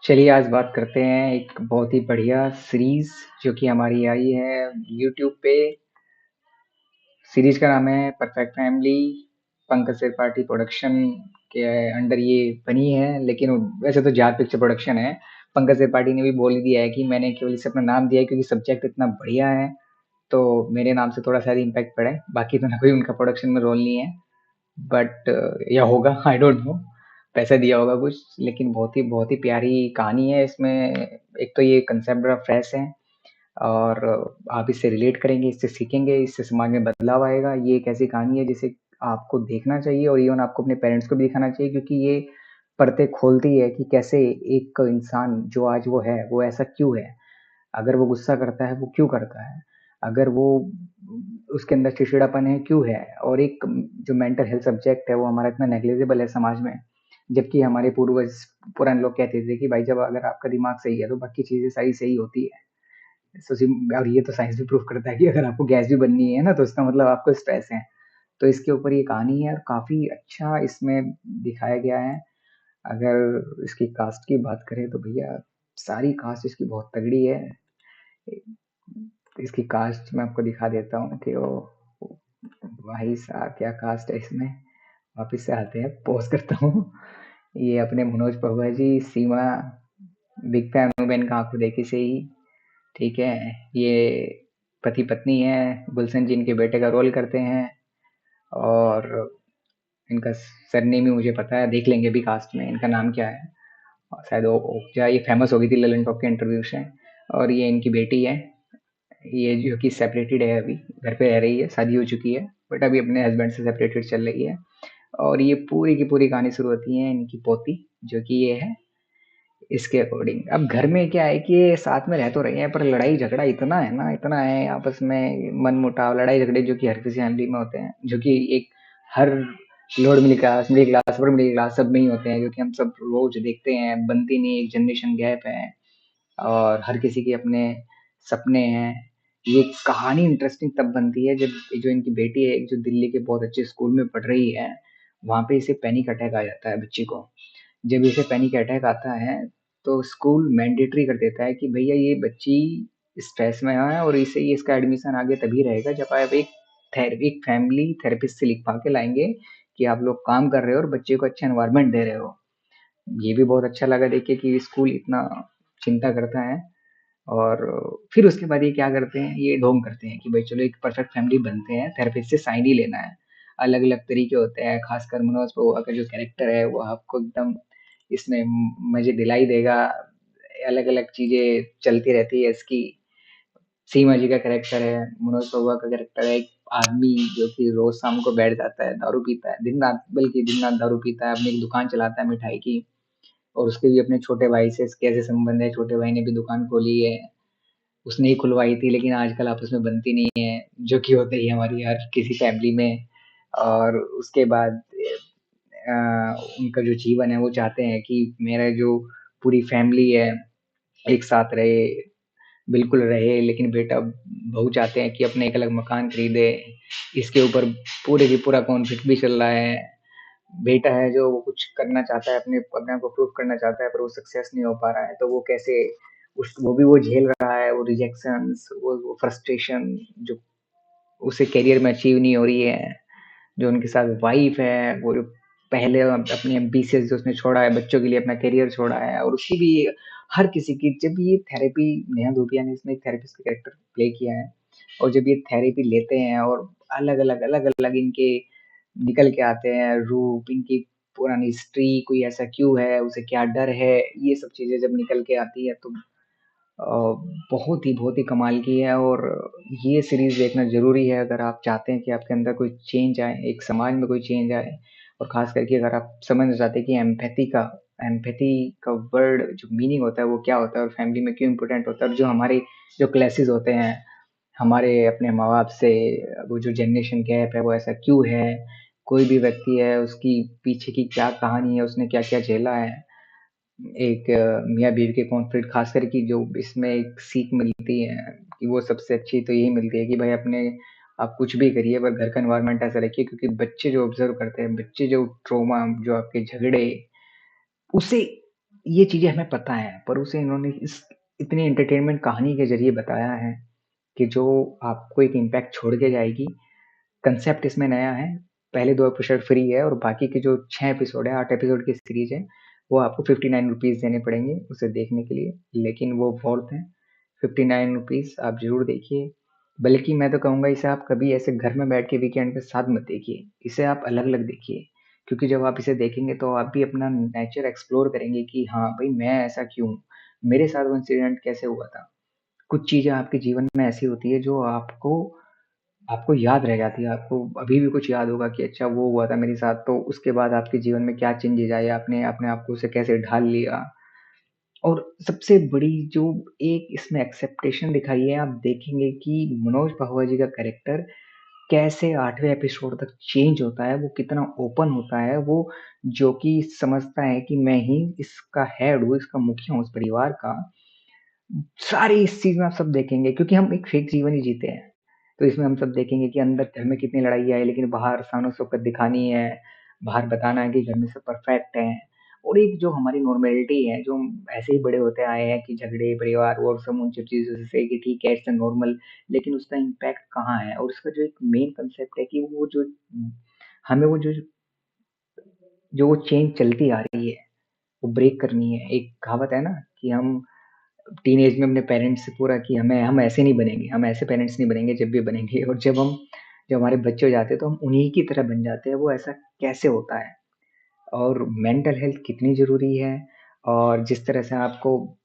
चलिए आज बात करते हैं एक बहुत ही बढ़िया सीरीज़ जो कि हमारी आई है यूट्यूब पे। सीरीज़ का नाम है perfect family. Pankaj Tripathi production के अंडर ये बनी है, लेकिन वैसे तो जाट पिक्चर प्रोडक्शन है। पंकज त्रिपाठी ने भी बोल ही दिया है कि मैंने केवल इसे अपना नाम दिया है क्योंकि सब्जेक्ट इतना बढ़िया है, तो मेरे नाम से थोड़ा सा इम्पैक्ट पड़ा है। बाकी तो ना कोई उनका प्रोडक्शन में रोल नहीं है, बट या होगा, आई डोंट नो, पैसा दिया होगा कुछ। लेकिन बहुत ही प्यारी कहानी है इसमें। एक तो ये कंसेप्ट बड़ा फ्रेश है और आप इससे रिलेट करेंगे, इससे सीखेंगे, इससे समाज में बदलाव आएगा। ये एक ऐसी कहानी है जिसे आपको देखना चाहिए और इवन आपको अपने पेरेंट्स को भी दिखाना चाहिए, क्योंकि ये परतें खोलती है कि कैसे एक इंसान जो आज वो है वो ऐसा क्यों है। अगर वो गुस्सा करता है वो क्यों करता है, अगर वो उसके अंदर चिड़चिड़ापन है क्यों है। और एक जो मेंटल हेल्थ सब्जेक्ट है वो हमारा इतना नेग्लिजिबल है समाज में, जबकि हमारे पूर्वज पुराने लोग कहते थे कि भाई जब अगर आपका दिमाग सही है तो बाकी चीजें सारी सही होती है। और ये तो साइंस भी प्रूव करता है कि अगर आपको गैस भी बननी है ना तो इसका मतलब आपको स्ट्रेस है। तो इसके ऊपर ये कहानी है और काफी अच्छा इसमें दिखाया गया है। अगर इसकी कास्ट की बात करें तो भैया सारी कास्ट इसकी बहुत तगड़ी है। इसकी कास्ट मैं आपको दिखा देता हूँ कि वो भाई साहब क्या कास्ट है इसमें। वापिस से आते हैं, पॉज करता हूँ। ये अपने मनोज पहुआ जी, सीमा, बिग फैन हूँ मैं इनका आंखों देखी से ही। ठीक है, ये पति पत्नी है, गुलशन जी इनके बेटे का रोल करते हैं। और इनका सरनेम ही मुझे पता है, देख लेंगे भी कास्ट में इनका नाम क्या है। और शायद ओकजा, ये फेमस हो गई थी ललन टॉप के इंटरव्यू से। और ये इनकी बेटी है, ये जो कि सेपरेटेड है, अभी घर पे रह रही है, शादी हो चुकी है बट अभी अपने हस्बैंड से सेपरेटेड चल रही है। और ये पूरी की पूरी कहानी शुरू होती है इनकी पोती, जो कि ये है, इसके अकॉर्डिंग। अब घर में क्या है कि ये साथ में रह तो रहे हैं पर लड़ाई झगड़ा इतना है ना, इतना है आपस में, मन मुटाव लड़ाई झगड़े जो कि हर किसी फैमिली में होते हैं, जो कि एक हर lower middle class upper middle class सब में ही होते हैं, जो कि हम सब रोज देखते हैं। बनती नहीं, एक जनरेशन गैप है और हर किसी के अपने सपने हैं। ये कहानी इंटरेस्टिंग तब बनती है जब जो इनकी बेटी है, एक जो दिल्ली के बहुत अच्छे स्कूल में पढ़ रही है, वहां पे इसे पैनिक अटैक आ जाता है बच्ची को। जब इसे पैनिक अटैक आता है तो स्कूल मैंडेटरी कर देता है कि भैया ये बच्ची स्ट्रेस में है और इसे ये इसका एडमिशन आगे तभी रहेगा जब आप एक फैमिली थेरेपिस्ट से लिखवा के लाएंगे कि आप लोग काम कर रहे हो और बच्चे को अच्छा एनवायरनमेंट दे रहे हो। ये भी बहुत अच्छा लगा देख के कि स्कूल इतना चिंता करता है। और फिर उसके बाद ये क्या करते हैं, ये ढोंग करते हैं कि भाई चलो एक परफेक्ट फैमिली बनते हैं, थेरेपिस्ट से साइन ही लेना है। अलग अलग तरीके होते हैं, खासकर मनोज पौआ का जो कैरेक्टर है वो आपको एकदम इसमें मजे दिला ही देगा। अलग अलग चीजें चलती रहती है इसकी। सीमा जी का कैरेक्टर है, मनोज पौआ का कैरेक्टर है, एक आदमी जो कि रोज शाम को बैठ जाता है, दारू पीता है दिन रात, बल्कि दिन रात दारू पीता है, अपनी एक दुकान चलाता है मिठाई की। और उसके भी अपने छोटे भाई से कैसे संबंध है, छोटे भाई ने भी दुकान खोली है, उसने ही खुलवाई थी, लेकिन आजकल आपस में बनती नहीं है, जो कि होता ही है हमारी हर किसी फैमिली में। और उसके बाद उनका जो जीवन है वो चाहते हैं कि मेरा जो पूरी फैमिली है एक साथ रहे, बिल्कुल रहे, लेकिन बेटा बहू चाहते हैं कि अपने एक अलग मकान खरीदे। इसके ऊपर पूरे की पूरा कॉन्फ्लिक्ट भी चल रहा है। बेटा है जो वो कुछ करना चाहता है, अपने आप को प्रूव करना चाहता है, पर वो सक्सेस नहीं हो पा रहा है, तो वो कैसे उस वो भी वो झेल रहा है, वो रिजेक्शंस, वो फ्रस्ट्रेशन जो उसे करियर में अचीव नहीं हो रही है। जो उनके साथ वाइफ है, वो जो पहले अपने एम्बिशियस जो उसने छोड़ा है बच्चों के लिए, अपना करियर छोड़ा है, और उसकी भी हर किसी की, जब ये थेरेपी, नेहा धूपिया ने इसमें एक थेरेपिस्ट का कैरेक्टर प्ले किया है, और जब ये थेरेपी लेते हैं और अलग अलग इनके निकल के आते हैं रूप, इनकी पुरानी हिस्ट्री, कोई ऐसा क्यों है, उसे क्या डर है, ये सब चीजें जब निकल के आती है तो बहुत ही कमाल की है। और ये सीरीज देखना जरूरी है अगर आप चाहते हैं कि आपके अंदर कोई चेंज आए, एक समाज में कोई चेंज आए। और खास करके अगर आप समझना चाहते हैं कि एम्पैथी का वर्ड जो मीनिंग होता है वो क्या होता है और फैमिली में क्यों इम्पोर्टेंट होता है, और जो हमारे जो क्लासेस होते हैं हमारे अपने माँ बाप से, वो जो जनरेशन गैप है वो ऐसा क्यों है, कोई भी व्यक्ति है उसकी पीछे की क्या कहानी है, उसने क्या क्या झेला है। एक मियाँ बीवी के कॉन्फ्लिक्ट, खास करके जो इसमें एक सीख मिलती है कि वो सबसे अच्छी तो यही मिलती है कि भाई अपने आप कुछ भी करिए पर घर का एनवायरनमेंट ऐसा रखिए, क्योंकि बच्चे जो ऑब्जर्व करते हैं, बच्चे जो ट्रॉमा, जो आपके झगड़े, उसे ये चीज़ें हमें पता है, पर उसे इन्होंने इस इतनी एंटरटेनमेंट कहानी के ज़रिए बताया है कि जो आपको एक इम्पैक्ट छोड़ के जाएगी। कंसेप्ट इसमें नया है, पहले 2 एपिसोड फ्री है और बाकी के जो 6 एपिसोड है, 8 एपिसोड की सीरीज़ है, वो आपको ₹59 देने पड़ेंगे उसे देखने के लिए, लेकिन वो वर्थ है। ₹59 आप ज़रूर देखिए, बल्कि मैं तो कहूँगा इसे आप कभी ऐसे घर में बैठ के वीकेंड पे साथ मत देखिए, इसे आप अलग-अलग देखिए। क्योंकि जब आप इसे देखेंगे तो आप भी अपना नेचर एक्सप्लोर करेंगे कि हाँ, भई मैं ऐसा क्यों हूँ? मेरे साथ वो इंसिडेंट कैसे हुआ था? कुछ चीज़ें आपके जीवन में ऐसी होती है जो आपको आपको याद रह जाती है, आपको अभी भी कुछ याद होगा कि अच्छा वो हुआ था मेरे साथ, तो उसके बाद आपके जीवन में क्या चेंजेज़ आए, आपने अपने आप को उसे कैसे ढाल लिया। और सबसे बड़ी जो एक इसमें एक्सेप्टेशन दिखाई है, आप देखेंगे कि मनोज पाहवा जी का कैरेक्टर कैसे 8वें एपिसोड तक चेंज होता है, वो कितना ओपन होता है, वो जो कि समझता है कि मैं ही इसका हेड हूँ, इसका मुखिया हूँ इस परिवार का। सारी इस चीज़ में आप सब देखेंगे क्योंकि हम एक फेक जीवन ही जीते हैं। तो इसमें हम सब देखेंगे कि अंदर घर में कितनी लड़ाइयाँ है, लेकिन बाहर शान-ओ-शौकत दिखानी है, बाहर बताना है कि घर में सब परफेक्ट हैं। और एक जो हमारी नॉर्मैलिटी है, जो हम ऐसे ही बड़े होते आए हैं कि झगड़े, परिवार और सब उन सब चीज़ों से कि ठीक है, इट्स अ नॉर्मल, लेकिन उसका इम्पैक्ट कहाँ है? और उसका जो एक मेन कांसेप्ट है कि वो जो हमें वो चेंज चलती आ रही है, वो ब्रेक करनी है। एक कहावत है ना कि हम टीनेज में अपने पेरेंट्स से पूरा कि हम ऐसे नहीं बनेंगे, हम ऐसे पेरेंट्स नहीं बनेंगे जब भी बनेंगे और जब हमारे बच्चे हो जाते हैं तो हम उन्हीं की तरह बन जाते हैं, वो ऐसा कैसे होता है? और मेंटल हेल्थ कितनी ज़रूरी है और जिस तरह से आपको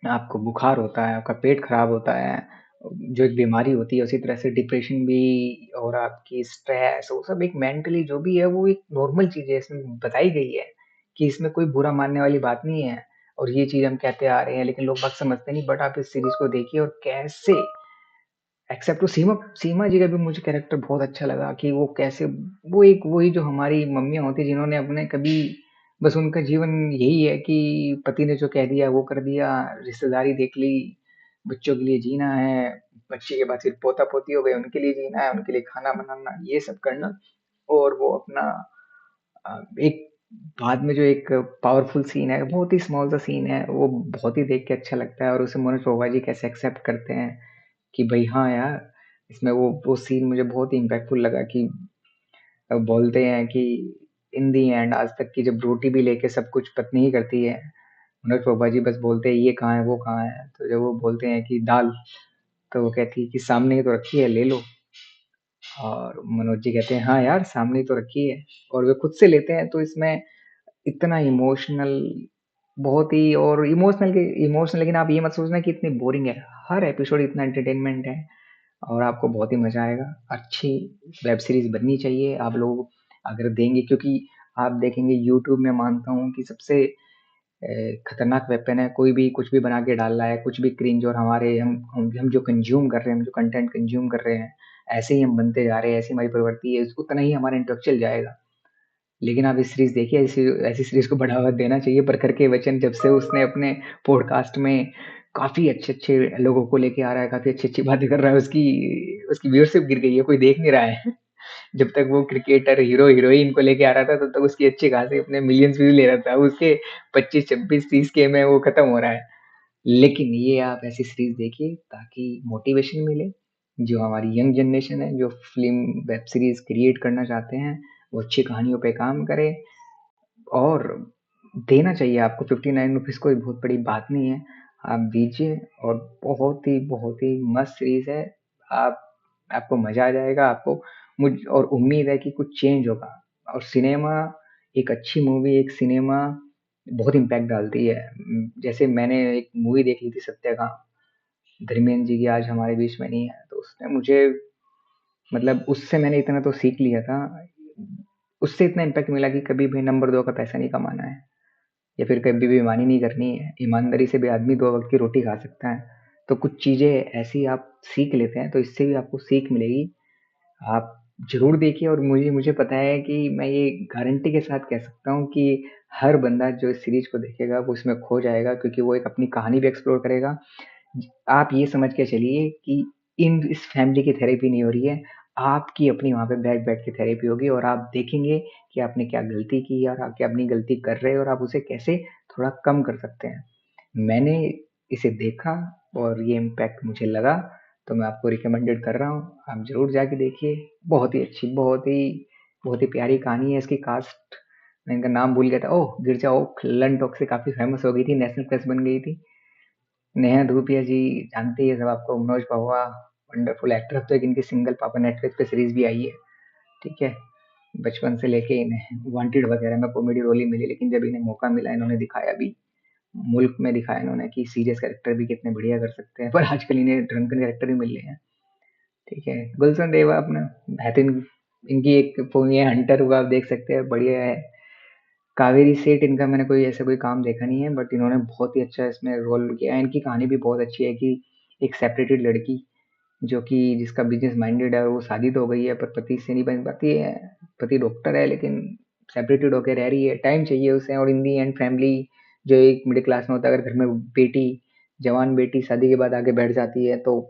आपको बुखार होता है, आपका पेट खराब होता है, जो एक बीमारी होती है उसी तरह से डिप्रेशन भी और आपकी स्ट्रेस वो सब एक मेंटली जो भी है वो एक नॉर्मल चीज़ है, इसमें बताई गई है कि इसमें कोई बुरा मानने वाली बात नहीं है। और ये चीज़ हम कहते आ रहे हैं लेकिन लोग बाग समझते नहीं बट आप इस सीरीज़ को देखिए और कैसे एक्सेप्ट तो सीमा सीमा जी का भी मुझे कैरेक्टर बहुत अच्छा लगा कि वो कैसे वो एक वही जो हमारी मम्मियाँ होती हैं जिन्होंने अपने कभी बस उनका जीवन यही है कि पति ने जो कह दिया वो कर दिया, रिश्तेदारी देख ली, बच्चों के लिए जीना है, बच्चे के बाद फिर पोता-पोती हो गए उनके लिए जीना है, उनके लिए खाना बनाना, ये सब करना और वो अपना एक बाद में जो एक पावरफुल सीन है, बहुत ही स्मॉल सा सीन है, वो बहुत ही देख के अच्छा लगता है और उसे मनोज पॉल जी कैसे एक्सेप्ट करते हैं कि भई हाँ यार, इसमें वो सीन मुझे बहुत ही इम्पैक्टफुल लगा कि बोलते हैं कि इन दी एंड आज तक की जब रोटी भी लेके सब कुछ पत्नी ही करती है। मनोज पॉल जी बस बोलते हैं ये कहाँ है, वो कहाँ है? तो जब वो बोलते हैं कि दाल, तो वो कहती है कि सामने ही तो रखी है, ले लो। और मनोज जी कहते हैं, हाँ यार, सामने ही तो रखी है और वे खुद से लेते हैं तो इसमें इतना इमोशनल बहुत ही और इमोशनल लेकिन आप ये मत सोचना कि इतनी बोरिंग है। हर एपिसोड इतना एंटरटेनमेंट है और आपको बहुत ही मज़ा आएगा। अच्छी वेब सीरीज़ बननी चाहिए, आप लोग अगर देंगे क्योंकि आप देखेंगे यूट्यूब में मानता हूँ कि सबसे खतरनाक वेपन है, कोई भी कुछ भी बना के डाल रहा है, कुछ भी क्रिंज और हमारे हम जो कंज़्यूम कर रहे हैं, हम जो कंटेंट कंज़्यूम कर रहे हैं, ऐसे ही हम बनते जा रहे हैं, ऐसी हमारी प्रवृत्ति है, उतना ही हमारा इंटेलेक्चुअल जाएगा। लेकिन आप इस सीरीज़ देखिए, ऐसी ऐसी सीरीज़ को बढ़ावा देना चाहिए। प्रखर के वचन जब से उसने अपने पॉडकास्ट में काफ़ी अच्छे-अच्छे लोगों को लेके आ रहा है, काफ़ी अच्छी-अच्छी बातें कर रहा है, उसकी उसकी व्यूअरशिप गिर गई है, कोई देख नहीं रहा है। जब तक वो क्रिकेटर, हीरो, हीरोइन को लेके आ रहा था, तब तक उसकी अच्छी खासी अपने मिलियंस व्यूज़ ले रहा था। उसके 25, 26, 30 के में वो खत्म हो रहा है। लेकिन ये आप ऐसी सीरीज़ देखिए ताकि मोटिवेशन मिले, जो हमारी यंग जनरेशन है, जो फ़िल्म, वेब सीरीज़ क्रिएट करना चाहते हैं, वो अच्छी कहानियों पे काम करें और देना चाहिए आपको ₹59 कोई बहुत बड़ी बात नहीं है। आप दीजिए और बहुत ही मस्त सीरीज़ है। आप आपको मज़ा आ जाएगा, आपको मुझ और उम्मीद है कि कुछ चेंज होगा और सिनेमा एक अच्छी मूवी, एक सिनेमा बहुत इम्पैक्ट डालती है। जैसे मैंने एक मूवी देख ली थी सत्याग्रह, धर्मेंद्र जी की आज हमारे बीच में नहीं है, तो उसने मुझे मतलब उससे मैंने इतना तो सीख लिया था, उससे इतना इम्पैक्ट मिला कि कभी भी नंबर 2 का पैसा नहीं कमाना है या फिर कभी भी बेईमानी नहीं करनी है। ईमानदारी से भी आदमी 2 वक़्त की रोटी खा सकता है। तो कुछ चीज़ें ऐसी आप सीख लेते हैं, तो इससे भी आपको सीख मिलेगी। आप ज़रूर देखिए और मुझे मुझे पता है कि मैं ये गारंटी के साथ कह सकता हूँ कि हर बंदा जो इस सीरीज़ को देखेगा, वो इसमें खो जाएगा क्योंकि वो एक अपनी कहानी भी एक्सप्लोर करेगा। आप ये समझ के चलिए कि इन इस फैमिली की थेरेपी नहीं हो रही है, आपकी अपनी वहाँ पे बैठ-बैठ के थेरेपी होगी और आप देखेंगे कि आपने क्या गलती की है और आप क्या अपनी गलती कर रहे हो और आप उसे कैसे थोड़ा कम कर सकते हैं। मैंने इसे देखा और ये इम्पैक्ट मुझे लगा, तो मैं आपको रिकमेंडेड कर रहा हूँ, आप ज़रूर जाके देखिए। बहुत ही अच्छी, बहुत ही प्यारी कहानी है। इसकी कास्ट, मैं इनका नाम भूल गया था, ओह! गिरिजा ओक लंटोक से काफ़ी फेमस हो गई थी, नेशनल क्रश बन गई थी। नेहा धूपिया जी जानते ही हैं सब आपको, मनोज पहुआ वंडरफुल एक्टर। अब तो एक इनकी सिंगल पापा नेटफ्लिक्स पे सीरीज भी आई है, ठीक है। बचपन से लेके इन्हें वांटेड वगैरह में कॉमेडी रोल ही मिली, लेकिन जब इन्हें मौका मिला इन्होंने दिखाया भी, मुल्क में दिखाया इन्होंने कि सीरियस कैरेक्टर भी कितने बढ़िया कर सकते हैं। पर आजकल इन्हें ड्रंकन कैरेक्टर ही मिल रहे हैं, ठीक है। गुलशन देवा अपना बेहतरीन, इनकी एक ये हंटर हुआ, आप देख सकते हैं, बढ़िया है। कावेरी सेठ, इनका मैंने कोई ऐसा कोई काम देखा नहीं है, बट इन्होंने बहुत ही अच्छा इसमें रोल किया है। इनकी कहानी भी बहुत अच्छी है कि एक सेपरेटेड लड़की जो कि जिसका बिजनेस माइंडेड है, वो शादी तो हो गई है पर पति से नहीं बन पाती है। पति डॉक्टर है लेकिन सेपरेटेड होकर रह रही है, टाइम चाहिए उसे। और इन दी एंड फैमिली जो एक मिडिल क्लास में होता है, अगर घर में बेटी, जवान बेटी शादी के बाद आगे बैठ जाती है तो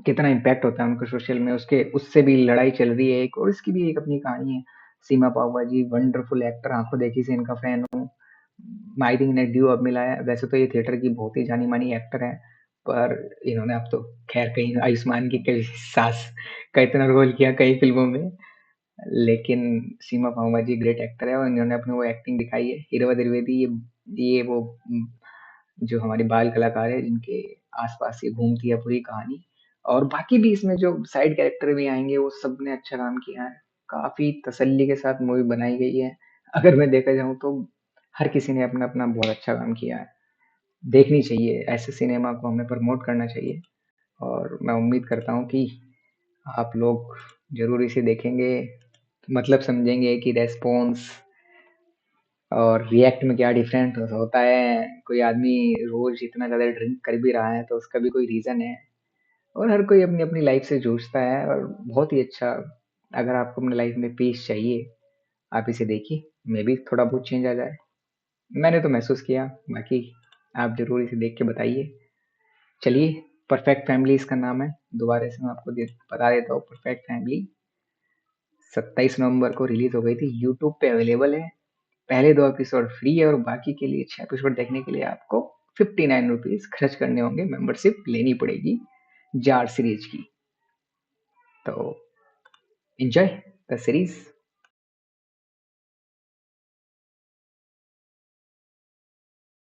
कितना इम्पैक्ट होता है उनको सोशल में, उसके उससे भी लड़ाई चल रही है एक, और इसकी भी एक अपनी कहानी है। सीमा पाववा जी वंडरफुल एक्टर, आंखों देखी से इनका फैन हूँ। आई थिंक इन्हें ड्यू अब मिला है। वैसे तो ये थिएटर की बहुत ही जानी मानी एक्टर है, पर इन्होंने अब तो खैर कहीं आयुष्मान की कई सास का इतना रोल किया कई फिल्मों में। लेकिन सीमा पाववा जी ग्रेट एक्टर है और इन्होंने अपनी वो एक्टिंग दिखाई है। हीरवा द्विवेदी, ये वो जो हमारे बाल कलाकार है जिनके आसपास ये घूमती है पूरी कहानी। और बाकी भी इसमें जो साइड कैरेक्टर भी आएंगे वो सब ने अच्छा काम किया है। काफी तसल्ली के साथ मूवी बनाई गई है। अगर मैं देखा जाऊं तो हर किसी ने अपना अपना बहुत अच्छा काम किया है। देखनी चाहिए, ऐसे सिनेमा को हमें प्रमोट करना चाहिए। और मैं उम्मीद करता हूँ कि आप लोग जरूर इसे देखेंगे, मतलब समझेंगे कि रेस्पॉन्स और रिएक्ट में क्या डिफरेंट होता है। कोई आदमी रोज इतना ज्यादा ड्रिंक कर भी रहा है तो उसका भी कोई रीजन है। और हर कोई अपनी अपनी लाइफ से जूझता है, और बहुत ही अच्छा। अगर आपको अपनी लाइफ में पीस चाहिए, आप इसे देखिए, मे भी थोड़ा बहुत चेंज आ जाए। मैंने तो महसूस किया, बाकी आप जरूर इसे देख के बताइए। चलिए, परफेक्ट फैमिली इसका नाम है। दोबारा से मैं आपको बता देता हूँ, परफेक्ट फैमिली 27 नवंबर को रिलीज हो गई थी, यूट्यूब पे अवेलेबल है। पहले 2 एपिसोड फ्री है और बाकी के लिए 6 एपिसोड देखने के लिए आपको 59 रुपीज खर्च करने होंगे, मेंबरशिप लेनी पड़ेगी जार सीरीज की। तो एंजॉय द सीरीज।